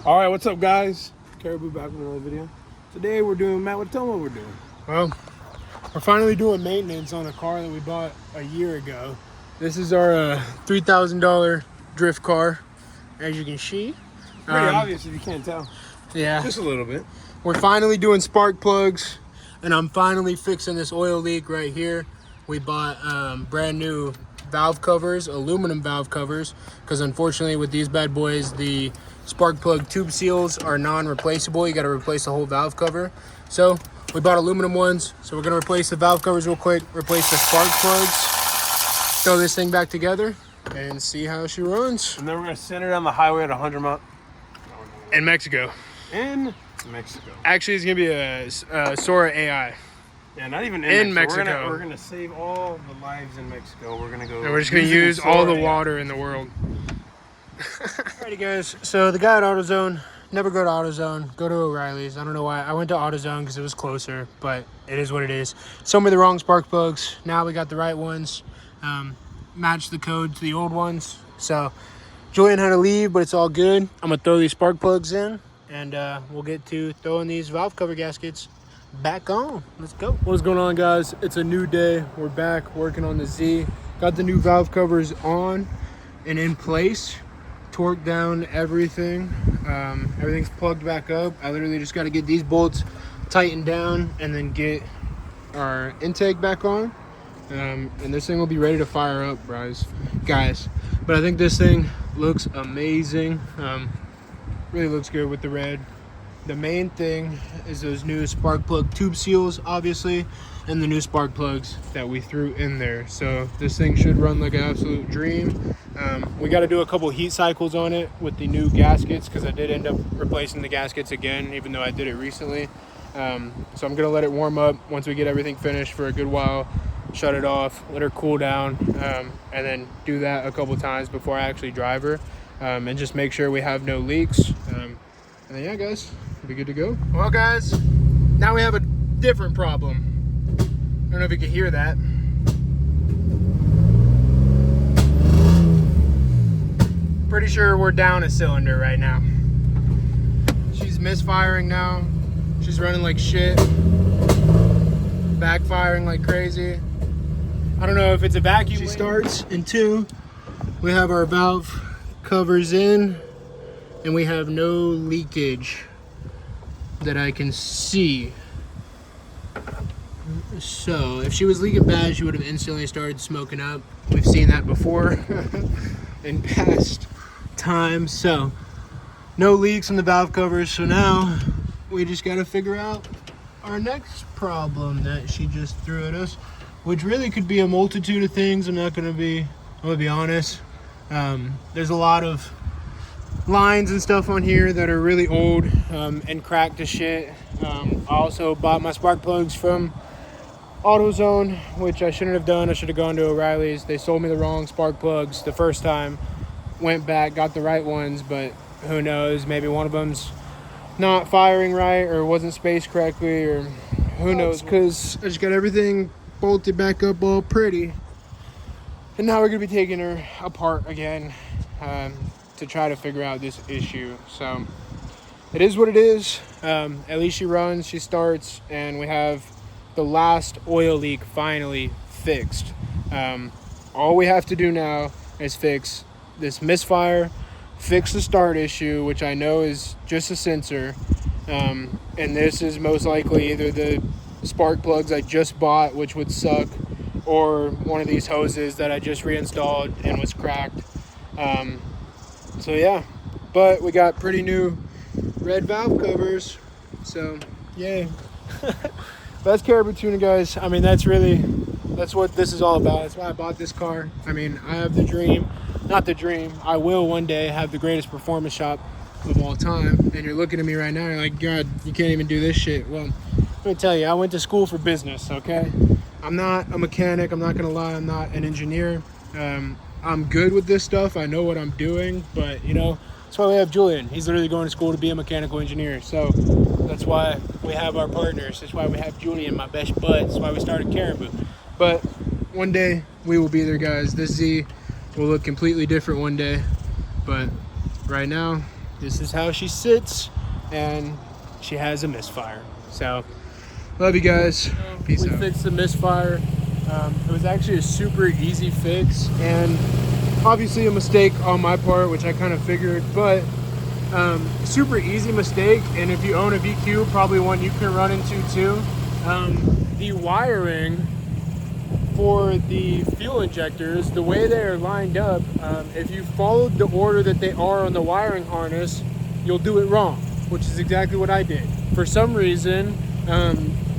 All right, what's up, guys? Caribou back with another video. Today we're doing, Matt, tell them what we're doing. Well, we're finally doing maintenance on a car that we bought a year ago. This is our $3,000 drift car, as you can see. Pretty obvious if you can't tell. Yeah. Just a little bit. We're finally doing spark plugs, and I'm finally fixing this oil leak right here. We bought brand new valve covers, aluminum valve covers, because unfortunately with these bad boys, the spark plug tube seals are non-replaceable. You got to replace the whole valve cover. So we bought aluminum ones. So we're going to replace the valve covers real quick, replace the spark plugs, throw this thing back together, and see how she runs. And then we're going to send her down the highway at 100 miles. In Mexico. In Mexico. Actually, it's going to be a Sora AI. Yeah, not even in Mexico. We're gonna save all the lives in Mexico. We're gonna go. And we're just gonna use all the water in the world. Alrighty, guys. So the guy at AutoZone, never go to AutoZone. Go to O'Reilly's. I don't know why. I went to AutoZone because it was closer, but it is what it is. Sold me the wrong spark plugs. Now we got the right ones. Matched the code to the old ones. So Julian had to leave, but it's all good. I'm gonna throw these spark plugs in, and we'll get to throwing these valve cover gaskets back on. Let's go. What is going on, guys? It's a new day. We're back working on the Z. Got the new valve covers on and in place. Torqued down everything. Everything's plugged back up. I literally just got to get these bolts tightened down and then get our intake back on. And this thing will be ready to fire up, guys. But I think this thing looks amazing. Really looks good with the red. The main thing is those new spark plug tube seals, obviously, and the new spark plugs that we threw in there. So this thing should run like an absolute dream. We got to do a couple heat cycles on it with the new gaskets, because I did end up replacing the gaskets again, even though I did it recently. So I'm gonna let it warm up once we get everything finished for a good while, shut it off, let her cool down, and then do that a couple times before I actually drive her, and just make sure we have no leaks. And then, yeah, guys, be good to go. Well, guys, now we have a different problem. I don't know if you can hear that. Pretty sure we're down a cylinder right now. She's misfiring now. She's running like shit. Backfiring like crazy. I don't know if it's a vacuum. She starts, and two, we have our valve covers in, and we have no leakage that I can see. So if she was leaking bad, she would have instantly started smoking up. We've seen that before in past times. So no leaks in the valve covers. So now we just got to figure out our next problem that she just threw at us, which really could be a multitude of things. I'm gonna be honest. There's a lot of lines and stuff on here that are really old and cracked to shit. I also bought my spark plugs from AutoZone, which I shouldn't have done. I should have gone to O'Reilly's. They sold me the wrong spark plugs the first time. Went back, got the right ones, but who knows, maybe one of them's not firing right or wasn't spaced correctly, or who knows, because I just got everything bolted back up all pretty. And now we're gonna be taking her apart again to try to figure out this issue. So it is what it is. At least she runs, she starts, and we have the last oil leak finally fixed. All we have to do now is fix this misfire, fix the start issue, which I know is just a sensor, and this is most likely either the spark plugs I just bought, which would suck, or one of these hoses that I just reinstalled and was cracked. So yeah, but we got pretty new red valve covers, so yay. That's Caribou tuning, guys. I mean, that's what this is all about. That's why I bought this car. I mean, I have the dream, not the dream, I will one day have the greatest performance shop of all time. And you're looking at me right now, you're like, God, you can't even do this shit. Well, let me tell you, I went to school for business, okay? I'm not a mechanic, I'm not gonna lie, I'm not an engineer. I'm good with this stuff, I know what I'm doing, but you know, that's why we have Julian. He's literally going to school to be a mechanical engineer. So that's why we have our partners. That's why we have Julian, my best bud. That's why we started Caribou. But one day we will be there, guys. This Z will look completely different one day. But right now, this is how she sits, and she has a misfire. So, love you guys. Peace out. We fixed the misfire. It was actually a super easy fix, and obviously a mistake on my part, which I kind of figured, but super easy mistake. And if you own a VQ, probably one you can run into too. The wiring for the fuel injectors, the way they are lined up, if you followed the order that they are on the wiring harness, you'll do it wrong, which is exactly what I did. For some reason,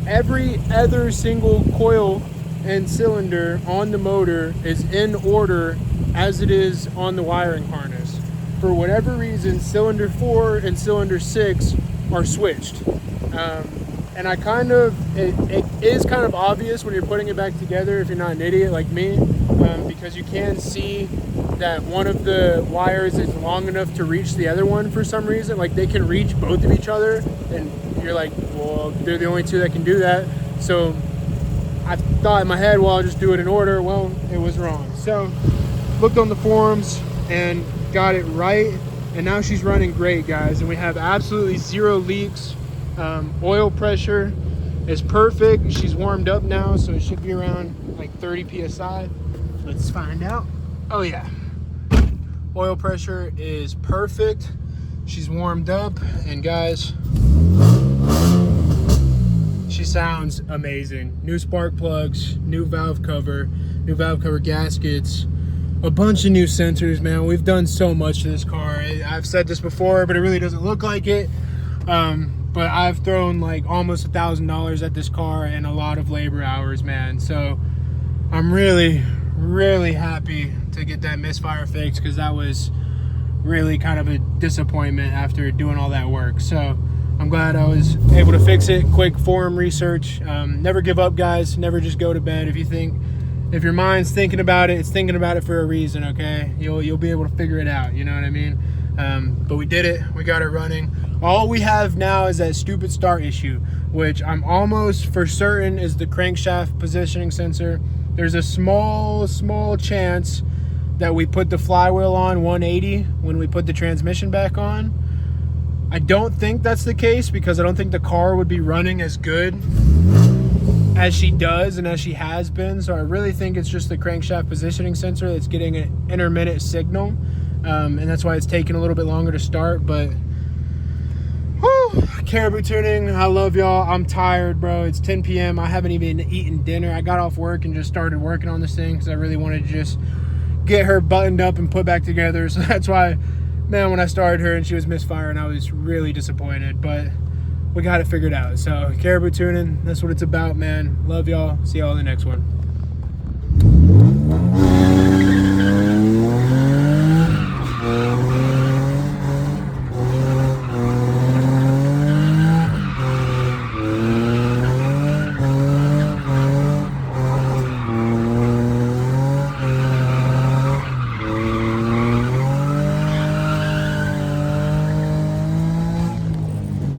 every other single coil and cylinder on the motor is in order as it is on the wiring harness. For whatever reason, cylinder 4 and cylinder 6 are switched. And it is kind of obvious when you're putting it back together if you're not an idiot like me, because you can see that one of the wires is long enough to reach the other one for some reason. Like, they can reach both of each other, and you're like, well, they're the only two that can do that. So I thought in my head, well, I'll just do it in order. Well, it was wrong. So looked on the forums and got it right, and now she's running great, guys, and we have absolutely zero leaks. Oil pressure is perfect. She's warmed up now, so it should be around like 30 psi. Let's find out. Oh yeah, oil pressure is perfect. She's warmed up, and guys, she sounds amazing. New spark plugs, new valve cover gaskets, a bunch of new sensors, man. We've done so much to this car. I've said this before, but it really doesn't look like it. But I've thrown like almost $1,000 at this car and a lot of labor hours, man. So I'm really, really happy to get that misfire fixed, because that was really kind of a disappointment after doing all that work. So I'm glad I was able to fix it. Quick forum research. Never give up, guys. Never just go to bed. If your mind's thinking about it, it's thinking about it for a reason, okay? You'll be able to figure it out, you know what I mean? But we did it. We got it running. All we have now is that stupid start issue, which I'm almost for certain is the crankshaft positioning sensor. There's a small chance that we put the flywheel on 180 when we put the transmission back on. I don't think that's the case, because I don't think the car would be running as good as she does and as she has been. So I really think it's just the crankshaft positioning sensor that's getting an intermittent signal, and that's why it's taking a little bit longer to start. But whew, Caribou tuning, I love y'all. I'm tired, bro. It's 10 p.m. I haven't even eaten dinner. I got off work and just started working on this thing because I really wanted to just get her buttoned up and put back together. So that's why, man, when I started her and she was misfiring, I was really disappointed, but we got it figured out. So Caribou tuning, that's what it's about, man. Love y'all. See y'all in the next one.